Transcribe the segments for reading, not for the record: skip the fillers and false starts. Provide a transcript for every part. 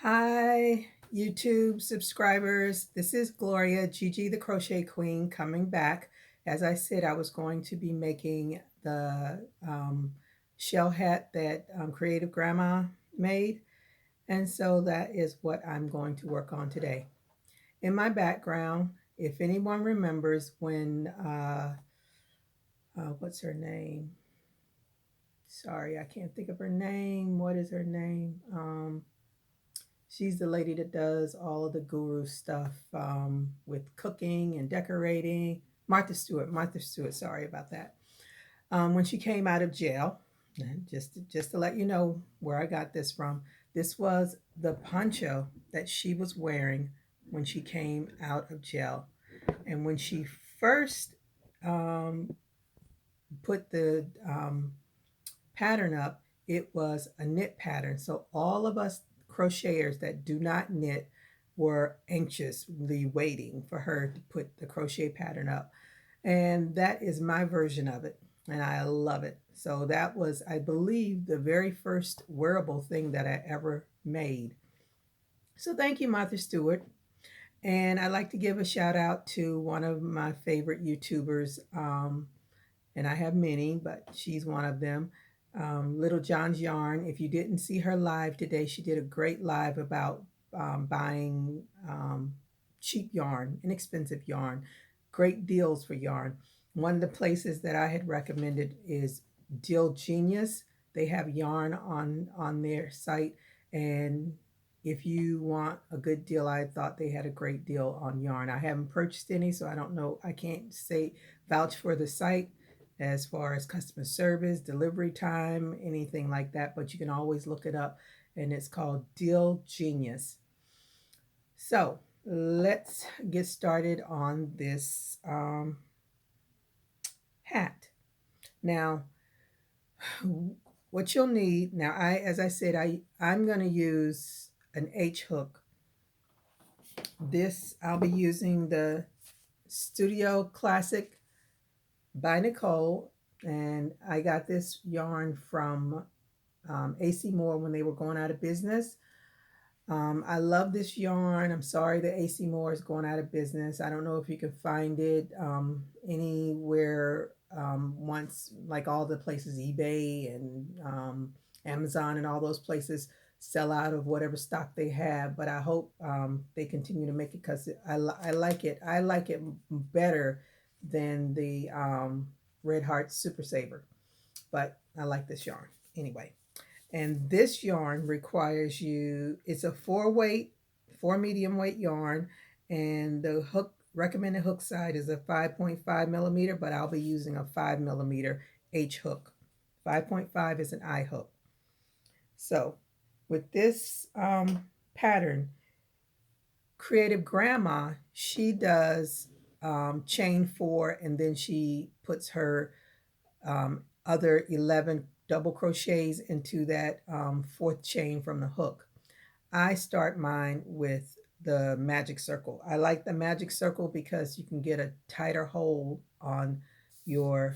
Hi, YouTube subscribers. This is Gloria, Gigi the Crochet Queen, coming back. As I said, I was going to be making the shell hat that Creative Grandma made. And so that is what I'm going to work on today. In my background, if anyone remembers when, what's her name? Sorry, I can't think of her name. What is her name? She's the lady that does all of the guru stuff with cooking and decorating. Martha Stewart. Martha Stewart. Sorry about that. When she came out of jail, and just to let you know where I got this from, this was the poncho that she was wearing when she came out of jail, and when she first um, put the pattern up, it was a knit pattern. So all of us crocheters that do not knit were anxiously waiting for her to put the crochet pattern up. And that is my version of it. And I love it. So that was, I believe, the very first wearable thing that I ever made. So thank you, Martha Stewart. And I'd like to give a shout out to one of my favorite YouTubers. And I have many, but she's one of them. Little John's Yarn. If you didn't see her live today, she did a great live about buying cheap yarn, inexpensive yarn, great deals for yarn. One of the places that I had recommended is Deal Genius. They have yarn on their site, and if you want a good deal, I thought they had a great deal on yarn. I haven't purchased any, so I don't know. I can't say vouch for the site as far as customer service, delivery time, anything like that, but you can always look it up, and it's called Deal Genius. So let's get started on this hat. Now, what you'll need, now as I said, I'm going to use an H hook. This, I'll be using the Studio Classic by Nicole, and I got this yarn from AC Moore when they were going out of business. I love this yarn. I'm sorry that AC Moore is going out of business. I don't know if you can find it anywhere once, like all the places, eBay and Amazon and all those places sell out of whatever stock they have. But I hope they continue to make it because I like it. I like it better than the Red Heart Super Saver. But I like this yarn anyway. And this yarn requires you, it's a 4 weight, 4 medium weight yarn, and the hook, recommended hook side is a 5.5 millimeter, but I'll be using a 5 millimeter H hook. 5.5 is an I hook. So with this pattern, Creative Grandma, she does chain 4, and then she puts her other 11 double crochets into that fourth chain from the hook. I start mine with the magic circle. I like the magic circle because you can get a tighter hold on your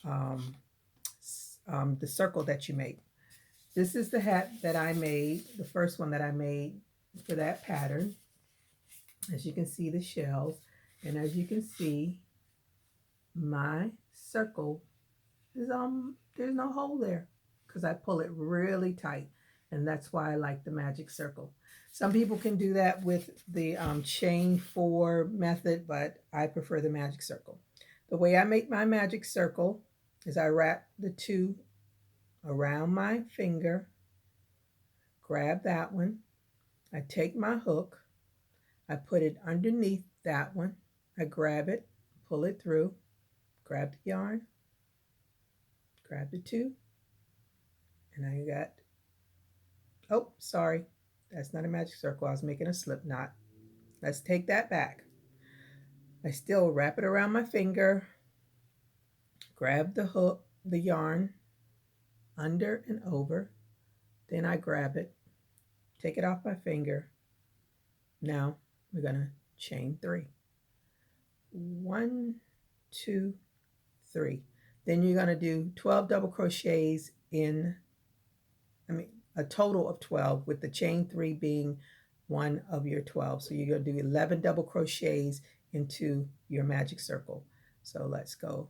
the circle that you make. This is the hat that I made, the first one that I made for that pattern. As you can see, the shells, and as you can see, my circle is there's no hole there because I pull it really tight, and that's why I like the magic circle. Some people can do that with the chain 4 method, but I prefer the magic circle. The way I make my magic circle is I wrap the 2 around my finger, grab that one, I take my hook, I put it underneath that one, I grab it, pull it through, grab the yarn, grab the 2, and I got, oh, sorry, that's not a magic circle. I was making a slip knot. Let's take that back. I still wrap it around my finger, grab the hook, the yarn, under and over. Then I grab it, take it off my finger. Now we're going to chain 3. 1, 2, 3. Then you're going to do 12 double crochets in, a total of 12, with the chain 3 being one of your 12. So you're going to do 11 double crochets into your magic circle. So let's go.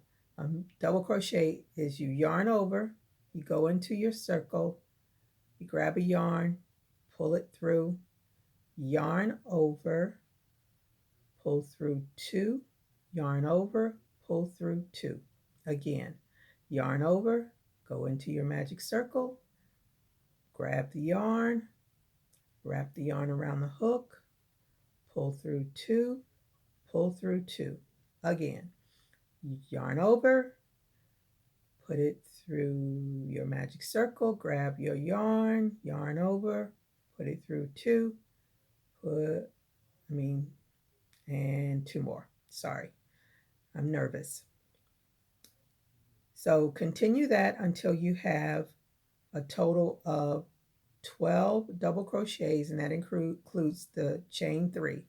Double crochet is you yarn over, you go into your circle, you grab a yarn, pull it through, yarn over, pull through 2, yarn over, pull through 2. Again, yarn over, go into your magic circle, grab the yarn, wrap the yarn around the hook, pull through 2, pull through 2. Again, yarn over, put it through your magic circle, grab your yarn, yarn over, put it through 2, and 2 more. Sorry, I'm nervous. So continue that until you have a total of 12 double crochets, and that includes the chain 3.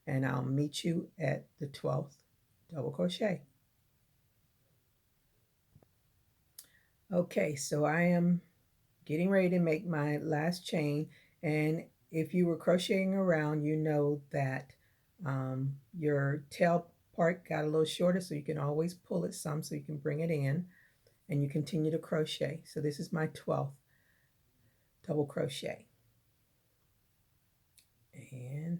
And I'll meet you at the 12th double crochet. Okay, so I am getting ready to make my last chain, and if you were crocheting around, you know that your tail part got a little shorter, so you can always pull it some so you can bring it in, and you continue to crochet. So this is my 12th double crochet, and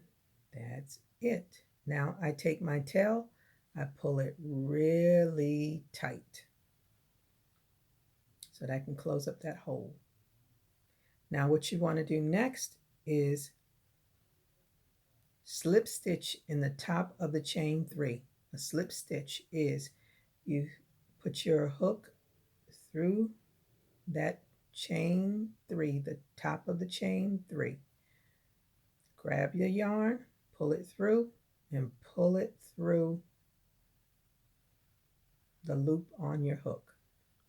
that's it. Now I take my tail, I pull it really tight so that I can close up that hole. Now what you want to do next is slip stitch in the top of the chain 3. A slip stitch is you put your hook through that chain 3, the top of the chain 3. Grab your yarn, pull it through, and pull it through the loop on your hook,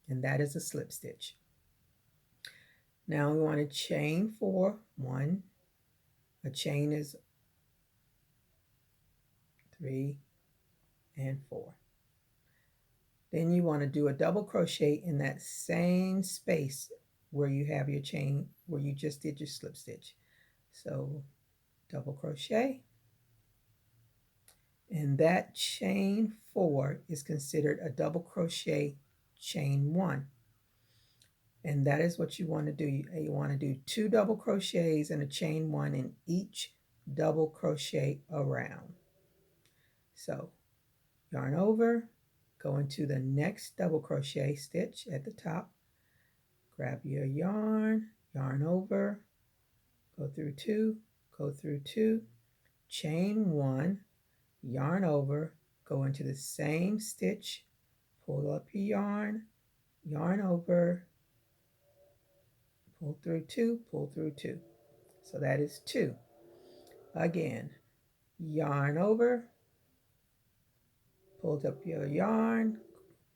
and that is a slip stitch. Now we want to chain 4. 1, a chain is 3 and 4. Then you want to do a double crochet in that same space where you have your chain, where you just did your slip stitch. So double crochet, and that chain 4 is considered a double crochet chain 1. And that is what you want to do. You want to do 2 double crochets and a chain 1 in each double crochet around. So yarn over, go into the next double crochet stitch at the top, grab your yarn, yarn over, go through 2, go through 2, chain 1, yarn over, go into the same stitch, pull up your yarn, yarn over, pull through 2, pull through 2. So that is 2. Again, yarn over, pull up your yarn,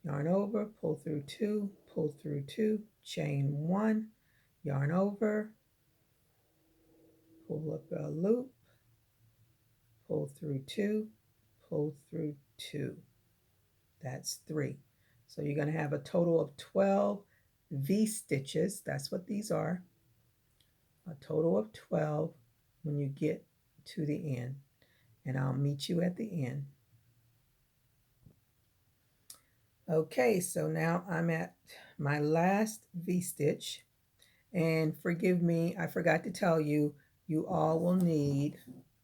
yarn over, pull through 2, pull through 2, chain 1, yarn over, pull up a loop, pull through 2, pull through 2. That's 3. So you're going to have a total of 12 V-stitches. That's what these are. A total of 12 when you get to the end. And I'll meet you at the end. Okay, so now I'm at my last V-stitch. And forgive me, I forgot to tell you, you all will need,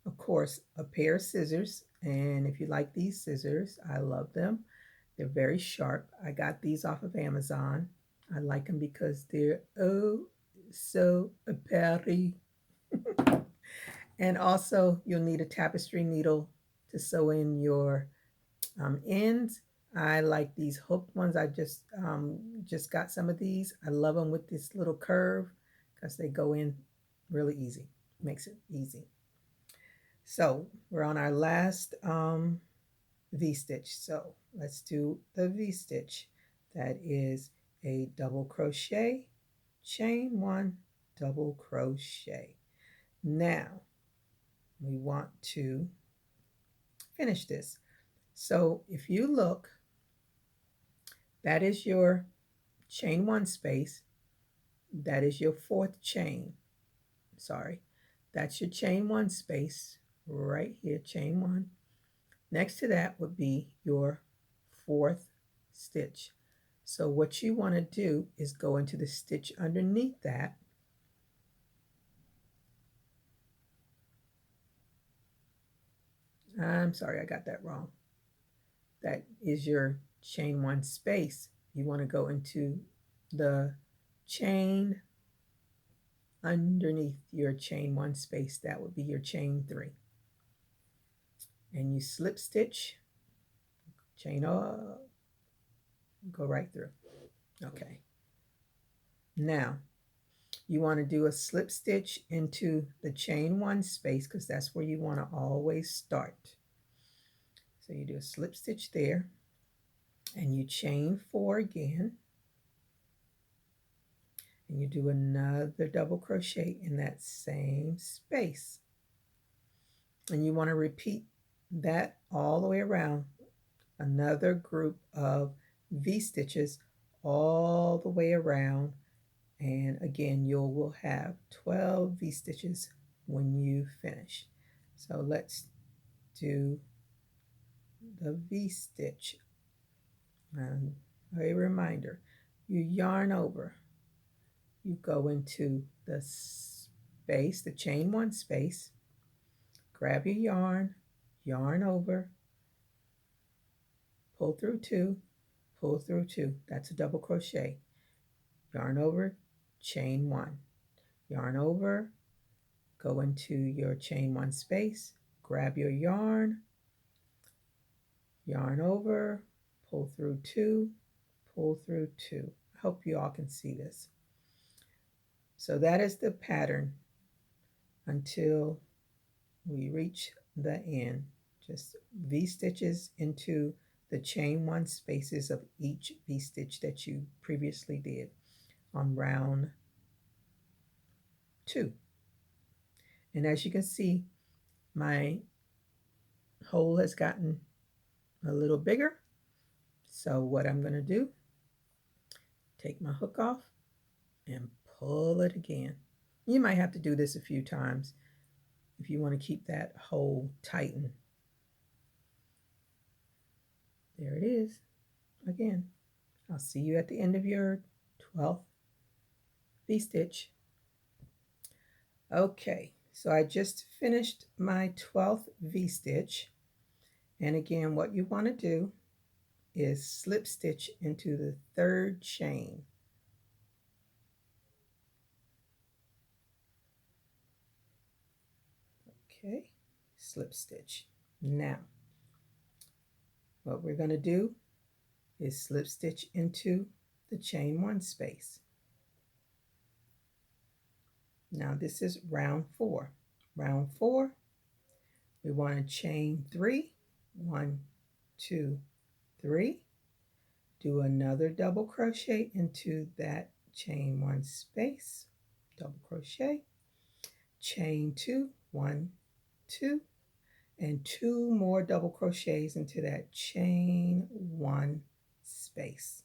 of course, a pair of scissors. And if you like these scissors, I love them. They're very sharp. I got these off of Amazon. I like them because they're oh so pretty. And also you'll need a tapestry needle to sew in your ends. I like these hooked ones. I just got some of these. I love them with this little curve because they go in really easy. Makes it easy. So we're on our last V-stitch. So let's do the V-stitch. That is a double crochet, chain 1, double crochet. Now we want to finish this. So if you look, that is your chain 1 space. That is your fourth chain. Sorry, that's your chain one space right here, chain one. Next to that would be your fourth stitch. So what you want to do is go into the stitch underneath that. I'm sorry, I got that wrong. That is your chain one space. You want to go into the chain underneath your chain one space. That would be your chain three. And you slip stitch, chain up, go right through. Okay. Now, you want to do a slip stitch into the chain one space because that's where you want to always start. So you do a slip stitch there and you chain four again. And you do another double crochet in that same space. And you want to repeat that all the way around. Another group of V-stitches all the way around. And again, you will have 12 V-stitches when you finish. So let's do the V-stitch. And a reminder, you yarn over. You go into the space, the chain one space, grab your yarn, yarn over, pull through two, pull through two. That's a double crochet. Yarn over, chain one. Yarn over, go into your chain one space, grab your yarn, yarn over, pull through two, pull through two. I hope you all can see this. So that is the pattern until we reach the end. Just V-stitches into the chain one spaces of each V-stitch that you previously did on round 2. And as you can see, my hole has gotten a little bigger. So what I'm going to do, take my hook off and pull it again. You might have to do this a few times if you want to keep that hole tightened. There it is again. I'll see you at the end of your 12th V-stitch. Okay, so I just finished my 12th V-stitch. And again, what you want to do is slip stitch into the third chain. Okay, slip stitch. Now, what we're going to do is slip stitch into the chain one space. Now this is round 4. Round 4, we want to chain 3. 1, 2, 3. Do another double crochet into that chain one space. Double crochet. Chain 2. 1, 2. And 2 more double crochets into that chain one space.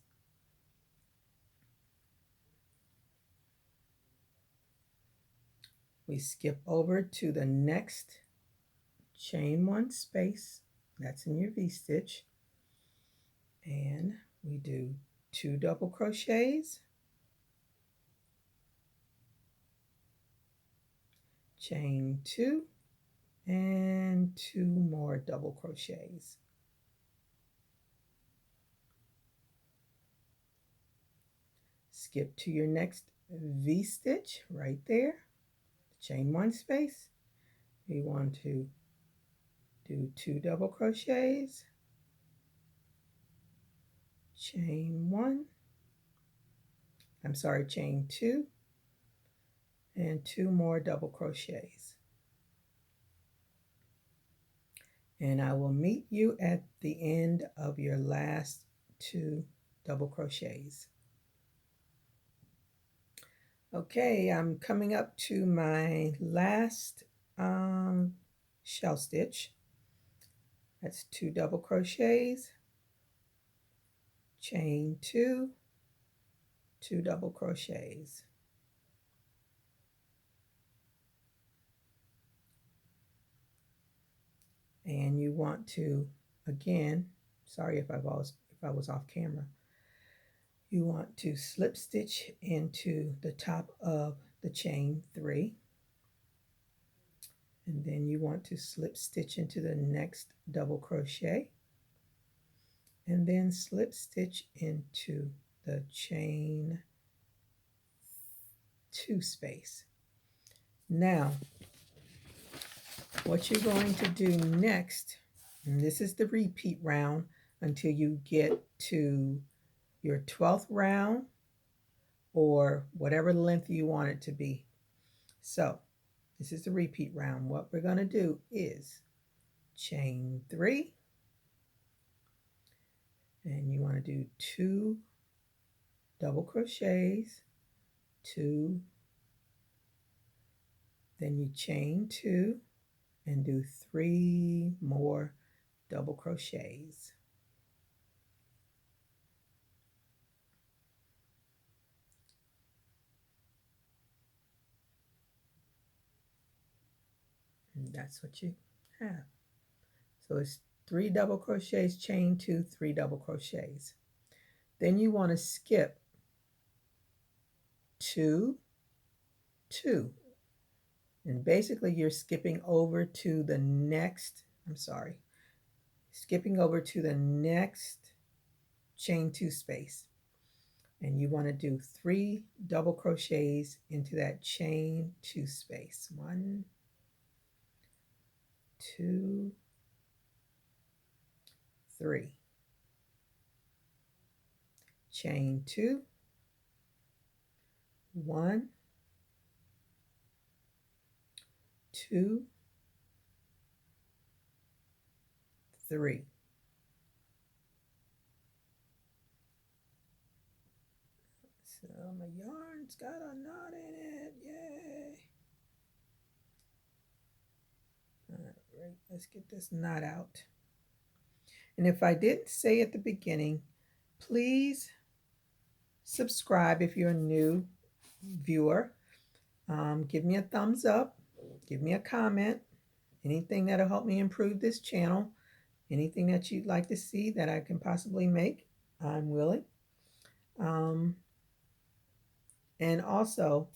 We skip over to the next chain one space. That's in your V-stitch. And we do 2 double crochets. Chain 2 and 2 more double crochets. Skip to your next V-stitch right there. Chain one space. We want to do 2 double crochets, chain 1, chain 2, and 2 more double crochets. And I will meet you at the end of your last 2 double crochets. Okay, I'm coming up to my last shell stitch. That's 2 double crochets, chain 2, 2 double crochets. And you want to, again, sorry if I was off camera, you want to slip stitch into the top of the chain 3, and then you want to slip stitch into the next double crochet, and then slip stitch into the chain 2 space. Now what you're going to do next, and this is the repeat round until you get to your 12th round or whatever length you want it to be. So this is the repeat round. What we're going to do is chain 3, and you want to do 2 double crochets, 2, then you chain 2 and do 3 more double crochets. And that's what you have. So it's 3 double crochets, chain 2, 3 double crochets. Then you want to skip 2, 2. And basically you're skipping over to the next, skipping over to the next chain 2 space. And you want to do 3 double crochets into that chain 2 space. 1, 2, 3. Chain 2, 1, 2, 3. So my yarn's got a knot in it. Yay! All right, let's get this knot out. And if I didn't say at the beginning, please subscribe if you're a new viewer. Give me a thumbs up. Give me a comment. Anything that'll help me improve this channel. Anything that you'd like to see that I can possibly make, I'm willing. And also,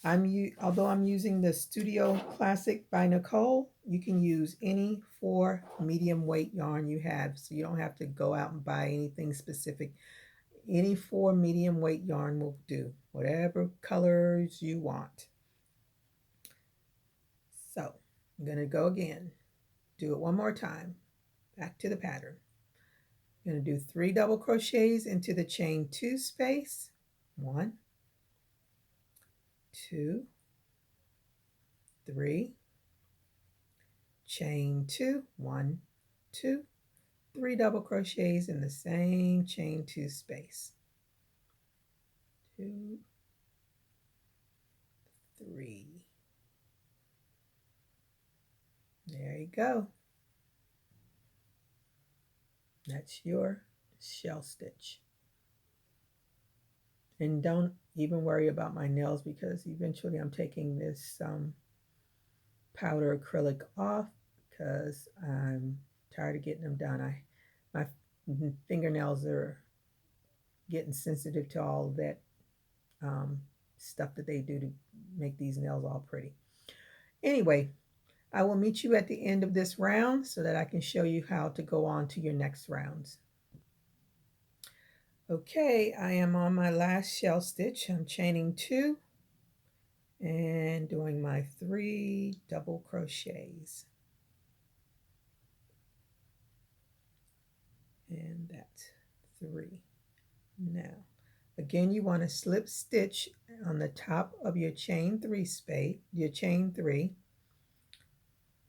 although I'm using the Studio Classic by Nicole, you can use any 4 medium weight yarn you have, so you don't have to go out and buy anything specific. Any 4 medium weight yarn will do, whatever colors you want. So I'm going to go again, do it one more time, back to the pattern. I'm going to do 3 double crochets into the chain 2 space, 1, 2, 3, chain 2, 1, 2, 3 double crochets in the same chain 2 space, 2, 3. There you go. That's your shell stitch. And don't even worry about my nails, because eventually I'm taking this powder acrylic off because I'm tired of getting them done. My fingernails are getting sensitive to all that stuff that they do to make these nails all pretty. Anyway, I will meet you at the end of this round so that I can show you how to go on to your next rounds. Okay, I am on my last shell stitch. I'm chaining 2 and doing my 3 double crochets. And that's 3. Now, again, you want to slip stitch on the top of your chain 3 space, your chain 3.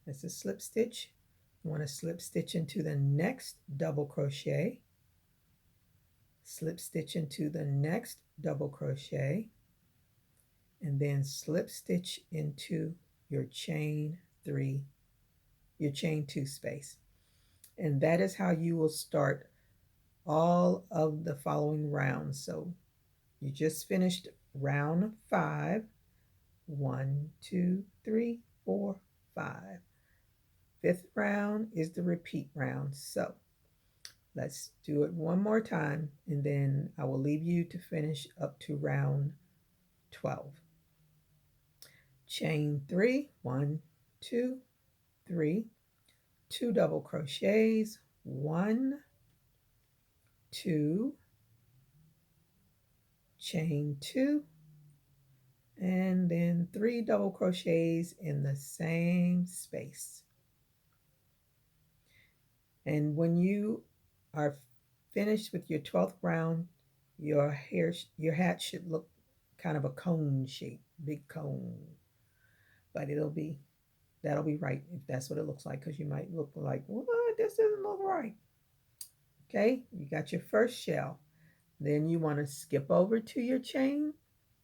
That's a slip stitch. You want to slip stitch into the next double crochet, slip stitch into the next double crochet, and then slip stitch into your chain 3, your chain 2 space. And that is how you will start all of the following rounds. So you just finished round 5. 1, 2, 3, 4, 5. fifth round is the repeat round. So let's do it one more time, and then I will leave you to finish up to round 12. Chain 3, 1, 2, 3, 2 double crochets, 1, 2, chain 2, and then 3 double crochets in the same space. And when you are finished with your 12th round, your hat should look kind of a cone shape, big cone. But that'll be right if that's what it looks like, because you might look like, what, this doesn't look right. Okay, you got your first shell. Then you want to skip over to your chain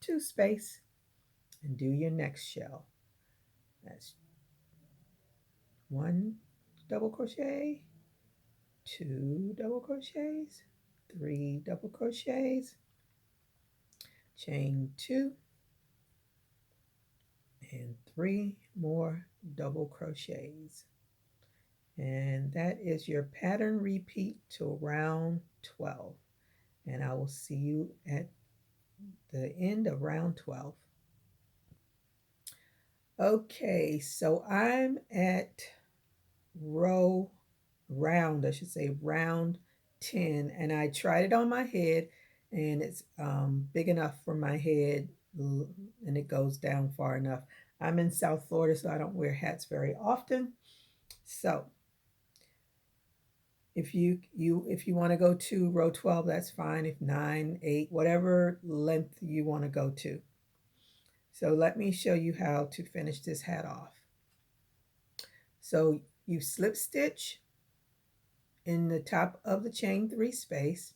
2 space and do your next shell. That's 1 double crochet, 2 double crochets, 3 double crochets, chain 2, and 3 more double crochets. And that is your pattern repeat to round 12. And I will see you at the end of round 12. Okay, so I'm at round 10, and I tried it on my head, and it's big enough for my head, and it goes down far enough. I'm in South Florida, so I don't wear hats very often. So if you want to go to row 12, that's fine. If 9, 8, whatever length you want to go to. So let me show you how to finish this hat off. So you slip stitch in the top of the chain 3 space.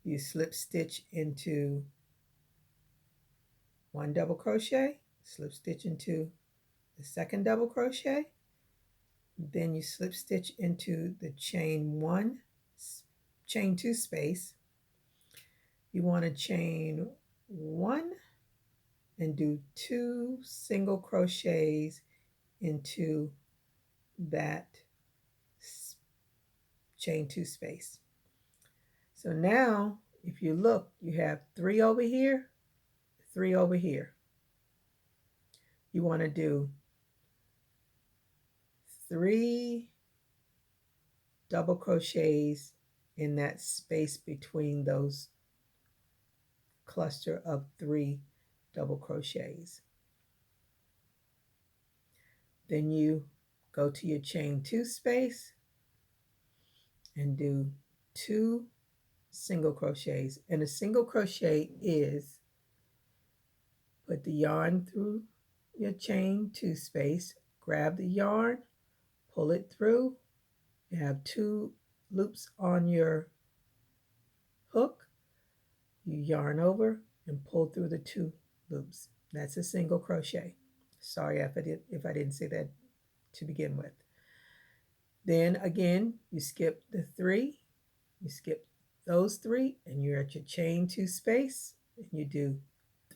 You slip stitch into 1 double crochet, slip stitch into the second double crochet, then you slip stitch into the chain 2 space. You want to chain 1 and do 2 single crochets into that chain 2 space. So now if you look, you have 3 over here, 3 over here. You want to do 3 double crochets in that space between those cluster of 3 double crochets. Then you go to your chain 2 space and do 2 single crochets. And a single crochet is put the yarn through your chain 2 space, grab the yarn, pull it through. You have 2 loops on your hook. You yarn over and pull through the 2 loops. That's a single crochet. Sorry if I didn't say that to begin with. Then again, you skip the 3, you skip those 3, and you're at your chain 2 space, and you do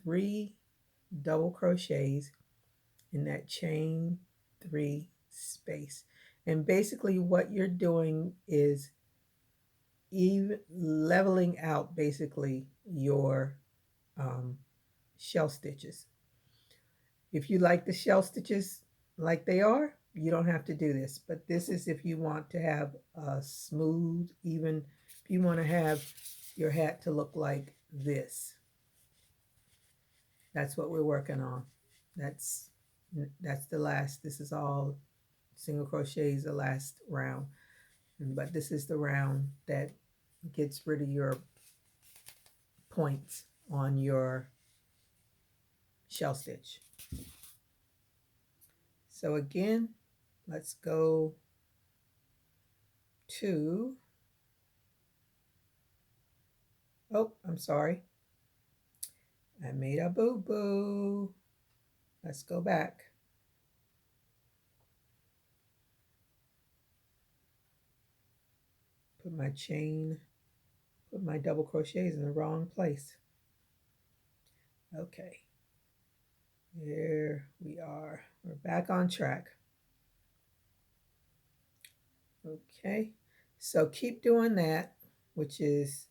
3 double crochets in that chain 3 space. And basically what you're doing is even leveling out basically your shell stitches. If you like the shell stitches like they are, you don't have to do this, but this is if you want to have a smooth, even, if you want to have your hat to look like this. That's what we're working on. That's the last. This is all single crochets, the last round. But this is the round that gets rid of your points on your shell stitch. So again, let's go to, oh, I'm sorry. I made a boo-boo. Let's go back. Put my double crochets in the wrong place. Okay. There we are. We're back on track. Okay, so keep doing that, which is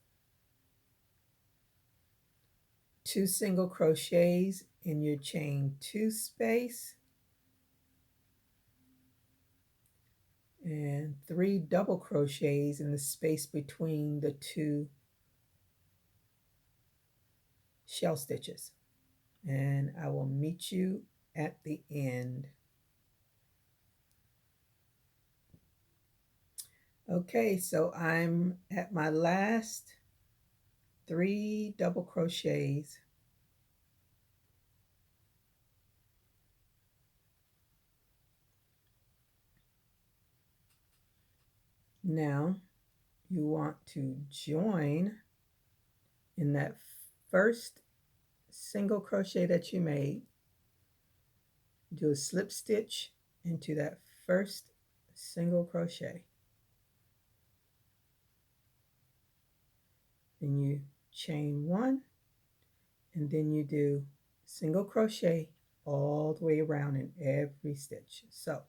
2 single crochets in your chain 2 space and 3 double crochets in the space between the 2 shell stitches. And I will meet you at the end. Okay, so I'm at my last 3 double crochets. Now you want to join in that first single crochet that you made. Do a slip stitch into that first single crochet. Then you chain 1 and then you do single crochet all the way around in every stitch. So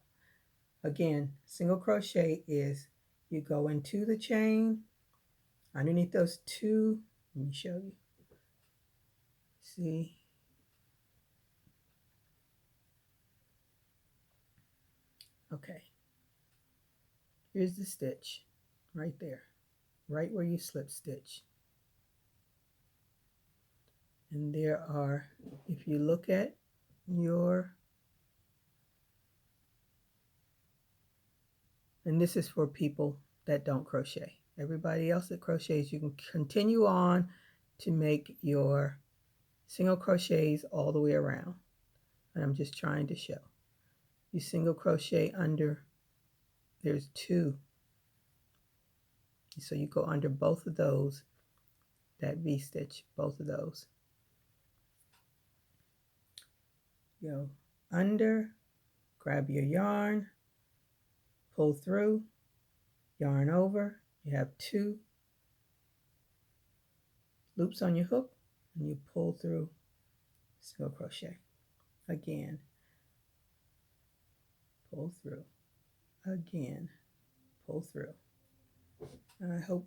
again, single crochet is you go into the chain underneath those 2. Let me show you. See? Okay. Here's the stitch right there, right where you slip stitch. And there are, if you look at your, and this is for people that don't crochet. Everybody else that crochets, you can continue on to make your single crochets all the way around. And I'm just trying to show. You single crochet under, there's 2. So you go under both of those, that V-stitch, both of those. Go under, grab your yarn, pull through, yarn over. You have 2 loops on your hook, and you pull through, single crochet. Again, pull through, again, pull through. And I hope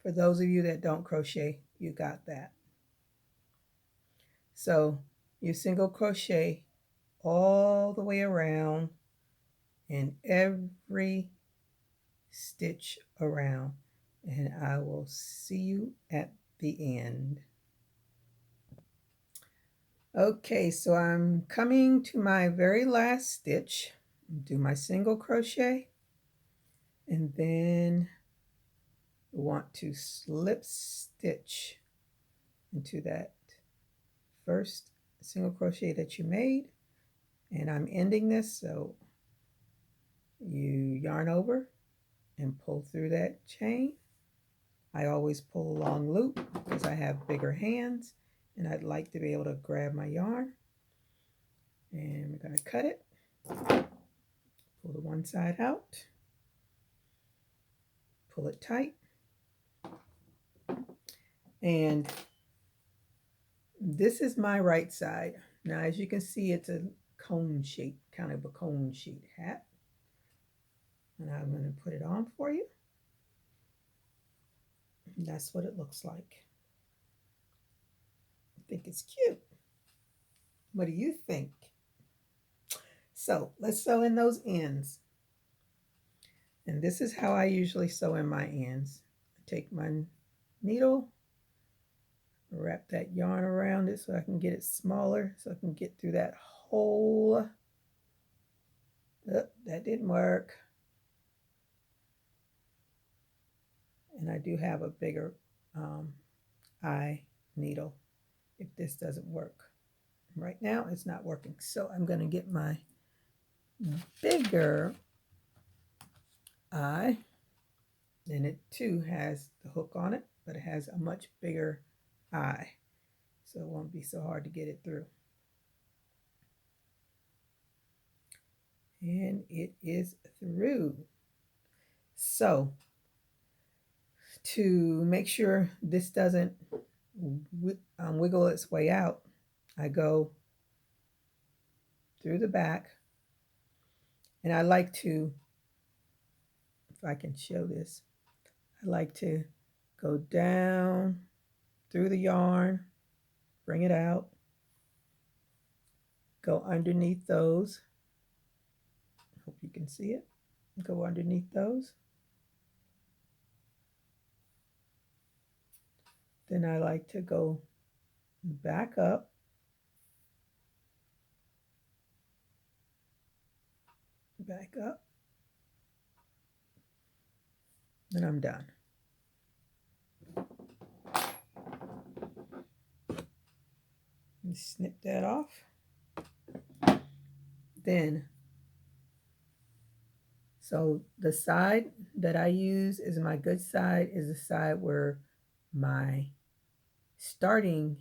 for those of you that don't crochet, you got that. So you single crochet all the way around in every stitch around, and I will see you at the end. Okay, so I'm coming to my very last stitch. Do my single crochet, and then you want to slip stitch into that first single crochet that you made, and I'm ending this, so you yarn over and pull through that chain. I always pull a long loop because I have bigger hands and I'd like to be able to grab my yarn. And we're going to cut it, pull the one side out, pull it tight, and this is my right side. Now as you can see, it's a cone shape, kind of a cone shaped hat, and I'm going to put it on for you. And that's what it looks like. I think it's cute. What do you think? So let's sew in those ends. And this is how I usually sew in my ends. I take my needle, wrap that yarn around it so I can get it smaller, so I can get through that hole. Oh, that didn't work. And I do have a bigger eye needle if this doesn't work. Right now it's not working. So I'm going to get my bigger eye. And it too has the hook on it, but it has a much bigger eye. So it won't be so hard to get it through. And it is through. So to make sure this doesn't wiggle its way out, I go through the back, and I like to if I can show this. I like to go down through the yarn, bring it out, go underneath those. Hope you can see it. Go underneath those. Then I like to go back up, back up, and I'm done. Snip that off. Then, so the side that I use is my good side, is the side where my starting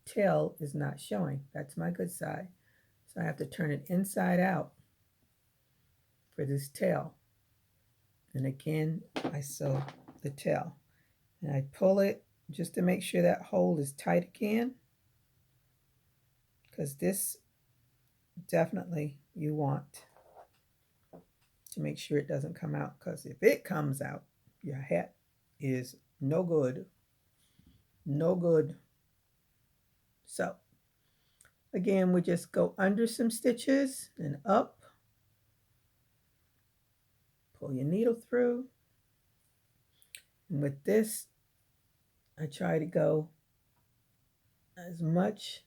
tail is not showing. That's my good side. So I have to turn it inside out for this tail. And again, I sew the tail. And I pull it just to make sure that hole is tight again. Because this definitely you want to make sure it doesn't come out. Because if it comes out, your hat is no good. No good. So again, we just go under some stitches and up. Pull your needle through. And with this, I try to go as much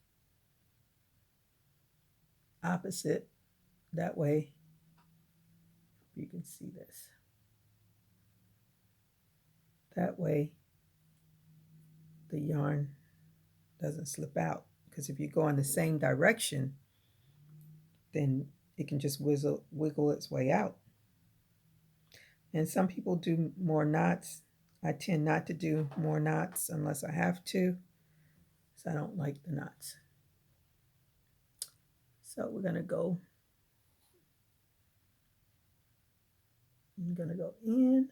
opposite. That way, you can see this. That way, the yarn doesn't slip out. Because if you go in the same direction, then it can just wiggle its way out. And some people do more knots. I tend not to do more knots unless I have to, so I don't like the knots. So we're gonna go, I'm gonna go in,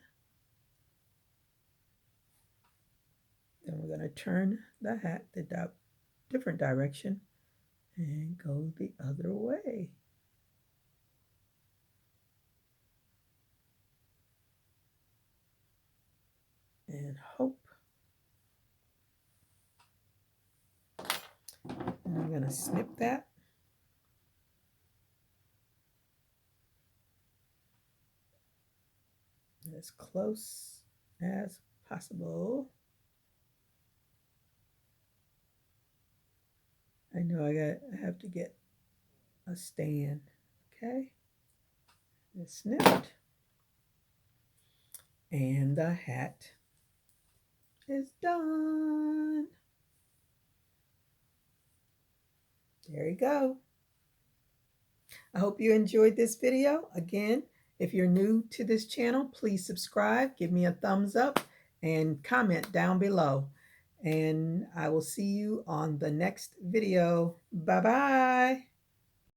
then we're gonna turn the hat the different direction and go the other way. And hope. And I'm gonna snip that. As close as possible. I know I have to get a stand. Okay. It's snipped. And the hat is done. There you go. I hope you enjoyed this video. Again, if you're new to this channel, please subscribe, give me a thumbs up, and comment down below. And I will see you on the next video. Bye-bye.